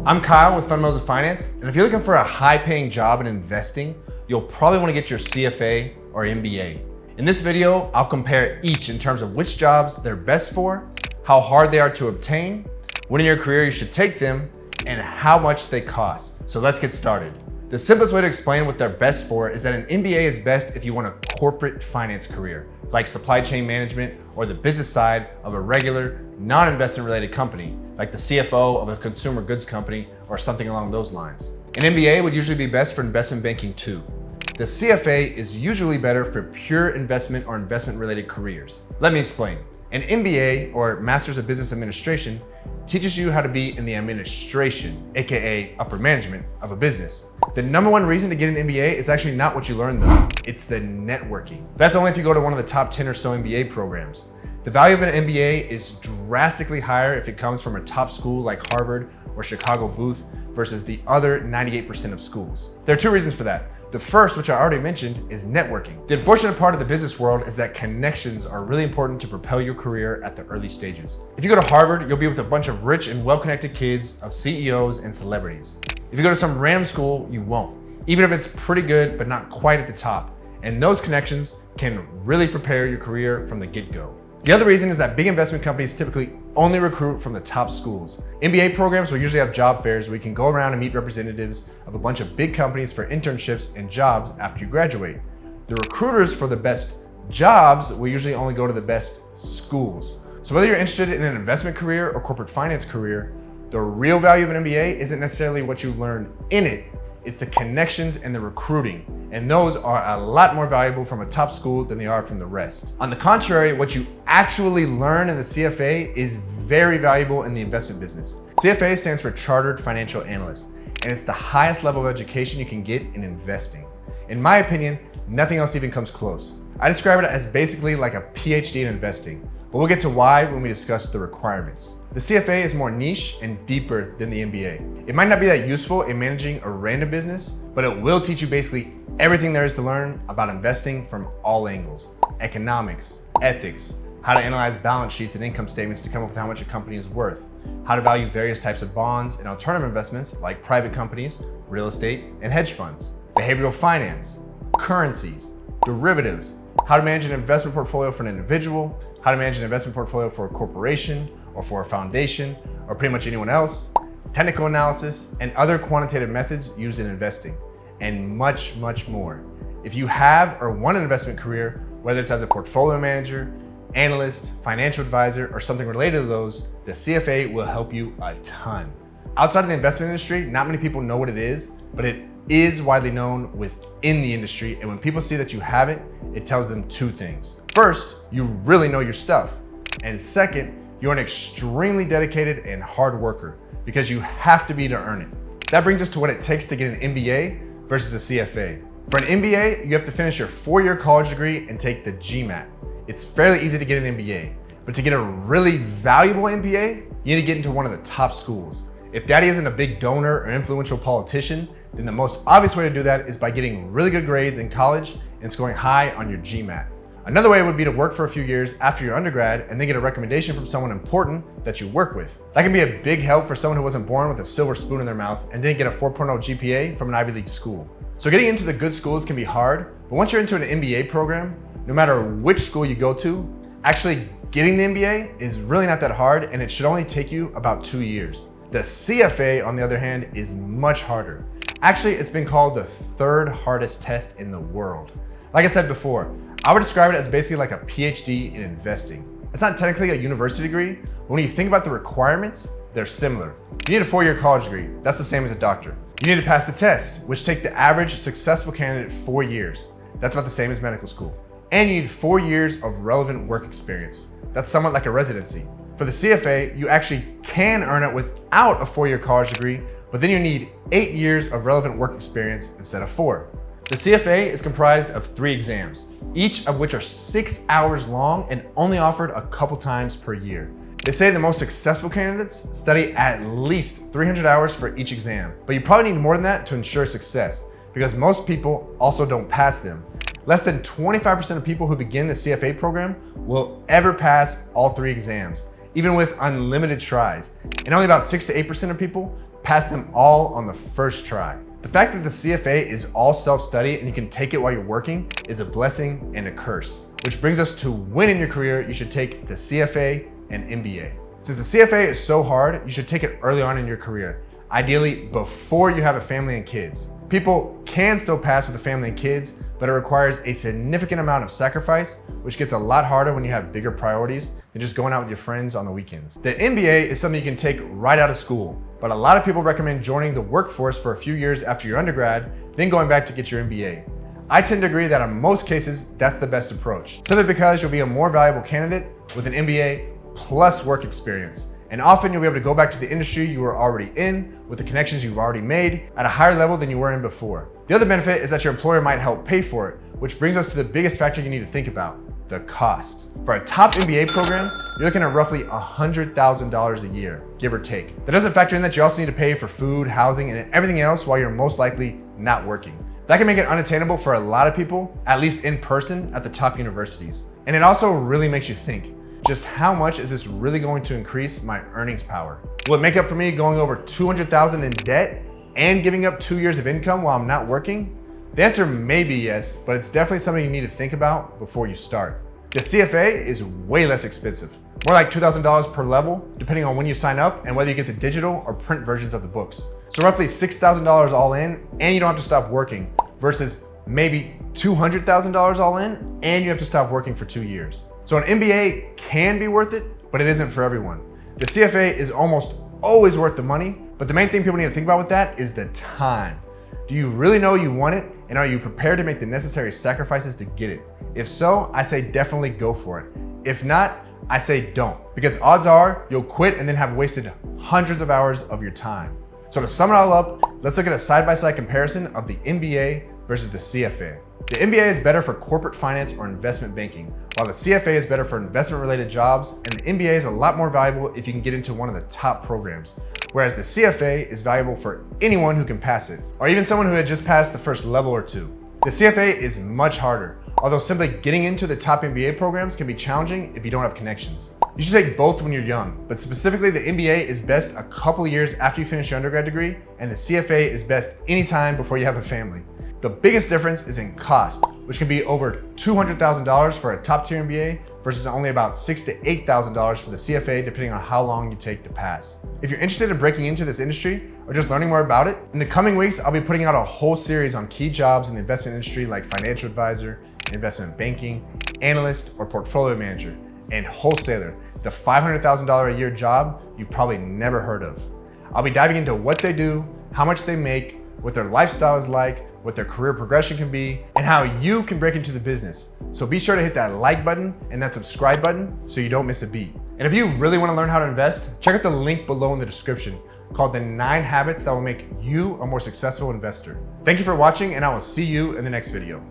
I'm Kyle with Fundamentals of Finance, and if you're looking for a high-paying job in investing, you'll probably want to get your CFA or MBA. In this video, I'll compare each in terms of which jobs they're best for, how hard they are to obtain, when in your career you should take them, and how much they cost. So let's get started. The simplest way to explain what they're best for is that an MBA is best if you want a corporate finance career, like supply chain management or the business side of a regular, non-investment related company, like the CFO of a consumer goods company or something along those lines. An MBA would usually be best for investment banking too. The CFA is usually better for pure investment or investment related careers. Let me explain. An MBA, or Masters of Business Administration, teaches you how to be in the administration, aka upper management, of a business. The number one reason to get an MBA is actually not what you learn though, it's the networking. That's only if you go to one of the top 10 or so MBA programs. The value of an MBA is drastically higher if it comes from a top school like Harvard or Chicago Booth versus the other 98% of schools. There are two reasons for that. The first, which I already mentioned, is networking. The unfortunate part of the business world is that connections are really important to propel your career at the early stages. If you go to Harvard, you'll be with a bunch of rich and well-connected kids of CEOs and celebrities. If you go to some random school, you won't, even if it's pretty good, but not quite at the top. And those connections can really prepare your career from the get-go. The other reason is that big investment companies typically only recruit from the top schools. MBA programs will usually have job fairs where you can go around and meet representatives of a bunch of big companies for internships and jobs after you graduate. The recruiters for the best jobs will usually only go to the best schools. So whether you're interested in an investment career or corporate finance career, the real value of an MBA isn't necessarily what you learn in it, it's the connections and the recruiting. And those are a lot more valuable from a top school than they are from the rest. On the contrary, what you actually learn in the CFA is very valuable in the investment business. CFA stands for Chartered Financial Analyst, and it's the highest level of education you can get in investing. In my opinion, nothing else even comes close. I describe it as basically like a PhD in investing, but we'll get to why when we discuss the requirements. The CFA is more niche and deeper than the MBA. It might not be that useful in managing a random business, but it will teach you basically everything there is to learn about investing from all angles. Economics, ethics, how to analyze balance sheets and income statements to come up with how much a company is worth, how to value various types of bonds and alternative investments like private companies, real estate, and hedge funds, behavioral finance, currencies, derivatives, how to manage an investment portfolio for an individual, how to manage an investment portfolio for a corporation or for a foundation or pretty much anyone else, technical analysis, and other quantitative methods used in investing, and much, much more. If you have or want an investment career, whether it's as a portfolio manager, analyst, financial advisor, or something related to those, the CFA will help you a ton. Outside of the investment industry, not many people know what it is, but it is widely known within the industry, and when people see that you have it, it tells them two things. First, you really know your stuff, and second, you're an extremely dedicated and hard worker because you have to be to earn it. That brings us to what it takes to get an MBA versus a CFA. For an MBA, you have to finish your 4-year college degree and take the GMAT. It's fairly easy to get an MBA, but to get a really valuable MBA, you need to get into one of the top schools. If daddy isn't a big donor or influential politician, then the most obvious way to do that is by getting really good grades in college and scoring high on your GMAT. Another way would be to work for a few years after your undergrad and then get a recommendation from someone important that you work with. That can be a big help for someone who wasn't born with a silver spoon in their mouth and didn't get a 4.0 GPA from an Ivy League school. So getting into the good schools can be hard, but once you're into an MBA program, no matter which school you go to, actually getting the MBA is really not that hard, and it should only take you about 2 years. The CFA, on the other hand, is much harder. Actually, it's been called the third hardest test in the world. Like I said before, I would describe it as basically like a PhD in investing. It's not technically a university degree, but when you think about the requirements, they're similar. You need a 4-year college degree. That's the same as a doctor. You need to pass the test, which take the average successful candidate 4 years. That's about the same as medical school. And you need 4 years of relevant work experience. That's somewhat like a residency. For the CFA, you actually can earn it without a 4-year college degree, but then you need 8 years of relevant work experience instead of 4. The CFA is comprised of 3 exams, each of which are 6 hours long and only offered a couple times per year. They say the most successful candidates study at least 300 hours for each exam, but you probably need more than that to ensure success because most people also don't pass them. Less than 25% of people who begin the CFA program will ever pass all 3 exams, even with unlimited tries. And only about 6 to 8% of people pass them all on the first try. The fact that the CFA is all self-study and you can take it while you're working is a blessing and a curse. Which brings us to when in your career you should take the CFA and MBA. Since the CFA is so hard, you should take it early on in your career, ideally before you have a family and kids. People can still pass with a family and kids, but it requires a significant amount of sacrifice, which gets a lot harder when you have bigger priorities than just going out with your friends on the weekends. The MBA is something you can take right out of school, but a lot of people recommend joining the workforce for a few years after your undergrad, then going back to get your MBA. I tend to agree that in most cases, that's the best approach, simply because you'll be a more valuable candidate with an MBA plus work experience. And often you'll be able to go back to the industry you were already in with the connections you've already made at a higher level than you were in before. The other benefit is that your employer might help pay for it, which brings us to the biggest factor you need to think about, the cost. For a top MBA program, you're looking at roughly $100,000 a year, give or take. That doesn't factor in that you also need to pay for food, housing, and everything else while you're most likely not working. That can make it unattainable for a lot of people, at least in person at the top universities. And it also really makes you think, just how much is this really going to increase my earnings power? Will it make up for me going over $200,000 in debt and giving up 2 years of income while I'm not working? The answer may be yes, but it's definitely something you need to think about before you start. The CFA is way less expensive, more like $2,000 per level, depending on when you sign up and whether you get the digital or print versions of the books. So roughly $6,000 all in, and you don't have to stop working, versus maybe $200,000 all in, and you have to stop working for 2 years. So an MBA can be worth it, but it isn't for everyone. The CFA is almost always worth the money, but the main thing people need to think about with that is the time. Do you really know you want it, and are you prepared to make the necessary sacrifices to get it? If so, I say definitely go for it. If not, I say don't, because odds are you'll quit and then have wasted hundreds of hours of your time. So to sum it all up, let's look at a side-by-side comparison of the MBA versus the CFA. The MBA is better for corporate finance or investment banking, while the CFA is better for investment-related jobs, and the MBA is a lot more valuable if you can get into one of the top programs, whereas the CFA is valuable for anyone who can pass it, or even someone who had just passed the first level or two. The CFA is much harder, although simply getting into the top MBA programs can be challenging if you don't have connections. You should take both when you're young, but specifically the MBA is best a couple of years after you finish your undergrad degree, and the CFA is best anytime before you have a family. The biggest difference is in cost, which can be over $200,000 for a top tier MBA versus only about $6,000 to $8,000 for the CFA, depending on how long you take to pass. If you're interested in breaking into this industry or just learning more about it, in the coming weeks, I'll be putting out a whole series on key jobs in the investment industry like financial advisor, investment banking, analyst, or portfolio manager, and wholesaler, the $500,000 a year job you probably never heard of. I'll be diving into what they do, how much they make, what their lifestyle is like, what their career progression can be, and how you can break into the business. So be sure to hit that like button and that subscribe button so you don't miss a beat. And if you really want to learn how to invest, check out the link below in the description called the 9 habits that will make you a more successful investor. Thank you for watching, and I will see you in the next video.